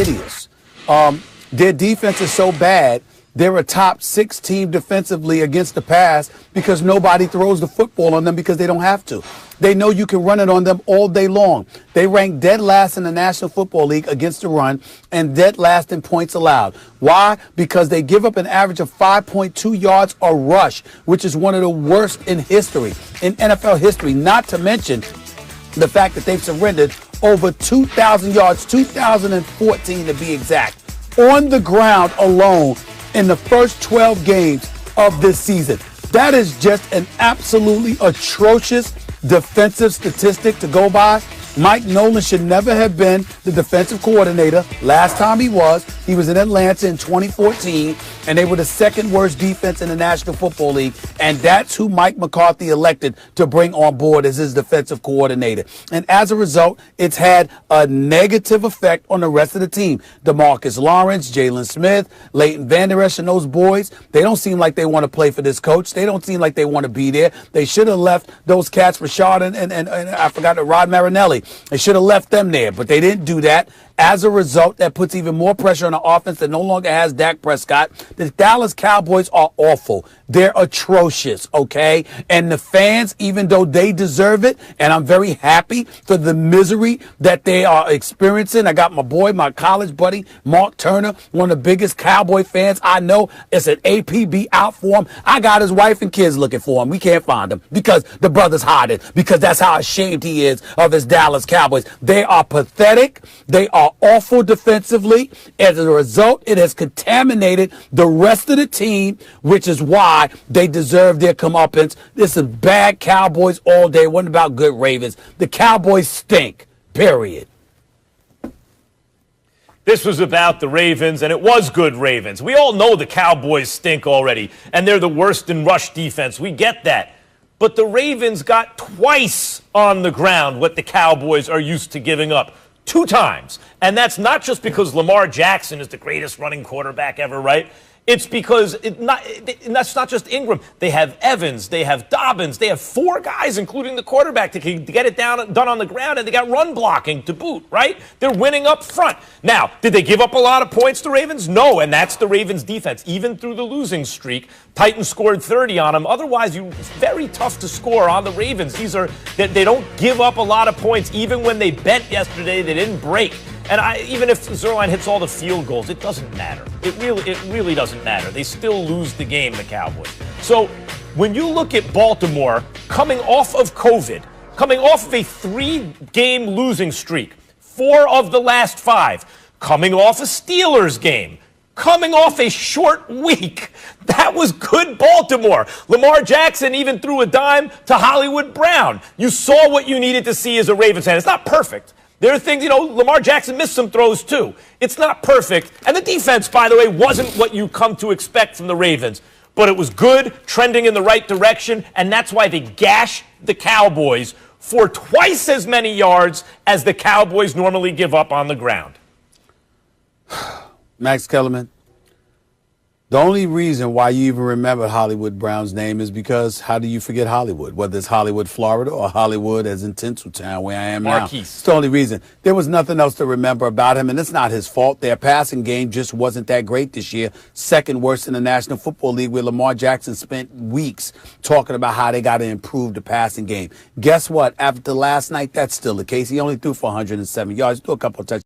hideous. Their defense is so bad. They're a top 6 team defensively against the pass because nobody throws the football on them because they don't have to. They know you can run it on them all day long. They rank dead last in the National Football League against the run and dead last in points allowed. Why? Because they give up an average of 5.2 yards a rush, which is one of the worst in history, in NFL history, not to mention the fact that they've surrendered over 2,000 yards, 2,014 to be exact, on the ground alone in the first 12 games of this season. That is just an absolutely atrocious defensive statistic to go by. Mike Nolan should never have been the defensive coordinator. Last time he was in Atlanta in 2014, and they were the second worst defense in the National Football League, and that's who Mike McCarthy elected to bring on board as his defensive coordinator. And as a result, it's had a negative effect on the rest of the team. DeMarcus Lawrence, Jalen Smith, Leighton Vander Esch, and those boys, they don't seem like they want to play for this coach. They don't seem like they want to be there. They should have left those cats, Rashad and I forgot Rod Marinelli. They should have left them there, but they didn't do that. As a result, that puts even more pressure on the offense that no longer has Dak Prescott. The Dallas Cowboys are awful. They're atrocious, okay? And the fans, even though they deserve it, and I'm very happy for the misery that they are experiencing. I got my boy, my college buddy, Mark Turner, one of the biggest Cowboy fans I know. It's an APB out for him. I got his wife and kids looking for him. We can't find him because the brother's hiding, because that's how ashamed he is of his Dallas Cowboys. They are pathetic. They are awful defensively. As a result, it has contaminated the rest of the team, which is why they deserve their comeuppance. This is bad Cowboys all day. What about good Ravens? The Cowboys stink, period. This was about the Ravens, and it was good Ravens. We all know the Cowboys stink already, and they're the worst in rush defense. We get that. But the Ravens got twice on the ground what the Cowboys are used to giving up. 2 times. And that's not just because Lamar Jackson is the greatest running quarterback ever, right? It's because that's not just Ingram. They have Evans, they have Dobbins, they have 4 guys, including the quarterback, to get it done on the ground, and they got run blocking to boot, right? They're winning up front. Now, did they give up a lot of points to Ravens? No, and that's the Ravens defense. Even through the losing streak, Titans scored 30 on them. Otherwise, it's very tough to score on the Ravens. They don't give up a lot of points. Even when they bent yesterday, they didn't break. And even if Zerline hits all the field goals, it doesn't matter. It really doesn't matter. They still lose the game, the Cowboys. So when you look at Baltimore coming off of COVID, coming off of a 3-game losing streak, 4 of the last 5, coming off a Steelers game, coming off a short week, that was good Baltimore. Lamar Jackson even threw a dime to Hollywood Brown. You saw what you needed to see as a Ravens fan. It's not perfect. There are things, Lamar Jackson missed some throws too. It's not perfect. And the defense, by the way, wasn't what you come to expect from the Ravens. But it was good, trending in the right direction, and that's why they gashed the Cowboys for twice as many yards as the Cowboys normally give up on the ground. Max Kellerman, the only reason why you even remember Hollywood Brown's name is because how do you forget Hollywood? Whether it's Hollywood, Florida, or Hollywood as in Tinseltown, where I am Marquise. now. It's the only reason. There was nothing else to remember about him, and it's not his fault. Their passing game just wasn't that great this year. Second worst in the National Football League, where Lamar Jackson spent weeks talking about how they got to improve the passing game. Guess what? After last night, that's still the case. He only threw for 107 yards, threw a couple of touchdowns.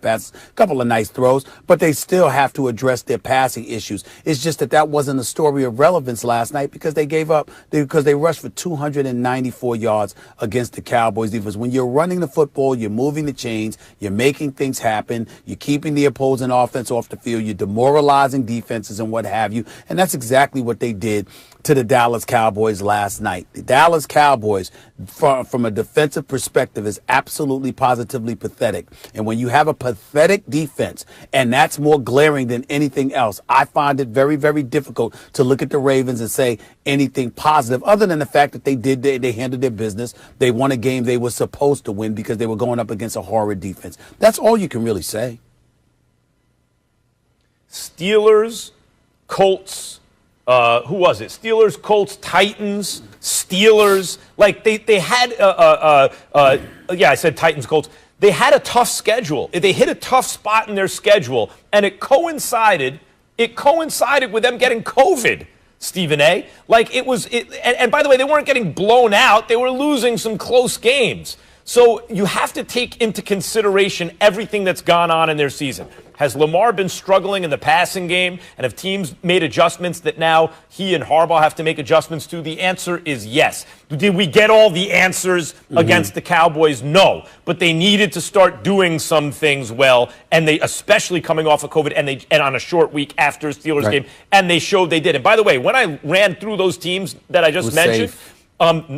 Passes, a couple of nice throws, but they still have to address their passing issues. It's just that wasn't a story of relevance last night because they rushed for 294 yards against the Cowboys defense. When you're running the football, you're moving the chains, you're making things happen, you're keeping the opposing offense off the field, you're demoralizing defenses and what have you, and that's exactly what they did to the Dallas Cowboys last night. The Dallas Cowboys, from a defensive perspective, is absolutely positively pathetic. And when you have a pathetic defense, and that's more glaring than anything else, I find it very, very difficult to look at the Ravens and say anything positive other than the fact that they handled their business. They won a game they were supposed to win because they were going up against a horrid defense. That's all you can really say. Steelers, Colts, who was it? Steelers, Colts, Titans, Steelers. Like they had, I said Titans, Colts. they had a tough schedule. They hit a tough spot in their schedule, and it coincided with them getting COVID, Stephen A. Like and by the way, they weren't getting blown out. They were losing some close games. So you have to take into consideration everything that's gone on in their season. Has Lamar been struggling in the passing game? And have teams made adjustments that now he and Harbaugh have to make adjustments to? The answer is yes. Did we get all the answers against the Cowboys? No. But they needed to start doing some things well, and they, especially coming off of COVID and on a short week after Steelers game, and they showed they did. And by the way, when I ran through those teams that I just mentioned,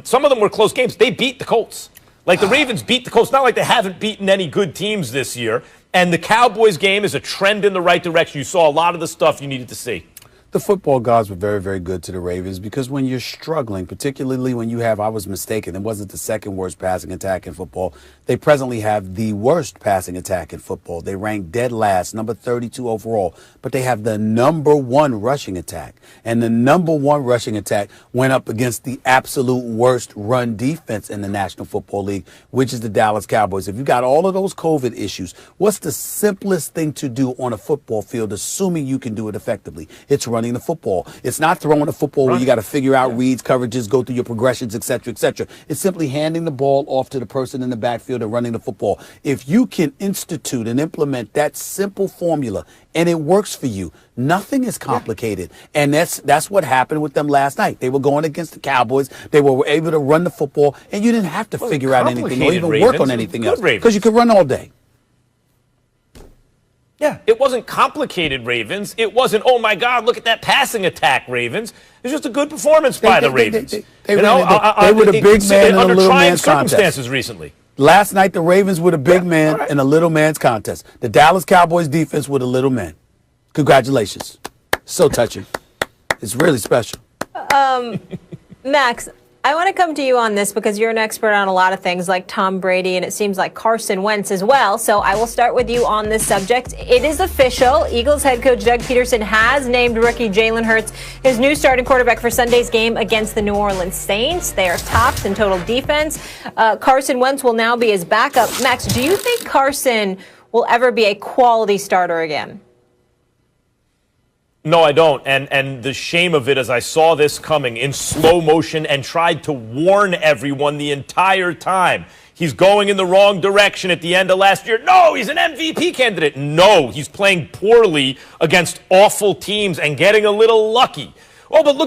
some of them were close games. They beat the Colts. Like, the Ravens beat the Colts. Not like they haven't beaten any good teams this year. And the Cowboys game is a trend in the right direction. You saw a lot of the stuff you needed to see. The football gods were very, very good to the Ravens because when you're struggling, particularly when you have, I was mistaken, it wasn't the second worst passing attack in football. They presently have the worst passing attack in football. They rank dead last, number 32 overall, but they have the number one rushing attack. And the number one rushing attack went up against the absolute worst run defense in the National Football League, which is the Dallas Cowboys. If you got all of those COVID issues, what's the simplest thing to do on a football field, assuming you can do it effectively? It's running the football. It's not throwing the football where you got to figure out reads, coverages, go through your progressions, et cetera, et cetera. It's simply handing the ball off to the person in the backfield and running the football. If you can institute and implement that simple formula and it works for you, nothing is complicated. And that's what happened with them last night. They were going against the Cowboys. They were able to run the football, and you didn't have to figure out anything or even work on anything else because you could run all day. Yeah, it wasn't complicated, Ravens. It wasn't, oh, my God, look at that passing attack, Ravens. It's just a good performance by the Ravens. They were the big man in a little man's contest. Circumstances recently. Last night, the Ravens were the big man in a little man's contest. The Dallas Cowboys defense were the little men. Congratulations. So touching. It's really special. Max, I want to come to you on this because you're an expert on a lot of things like Tom Brady, and it seems like Carson Wentz as well. So I will start with you on this subject. It is official. Eagles head coach Doug Peterson has named rookie Jalen Hurts his new starting quarterback for Sunday's game against the New Orleans Saints. They are tops in total defense. Carson Wentz will now be his backup. Max, do you think Carson will ever be a quality starter again? No, I don't. And the shame of it is I saw this coming in slow motion and tried to warn everyone the entire time. He's going in the wrong direction at the end of last year. No, he's an MVP candidate. No, he's playing poorly against awful teams and getting a little lucky. Oh, but look at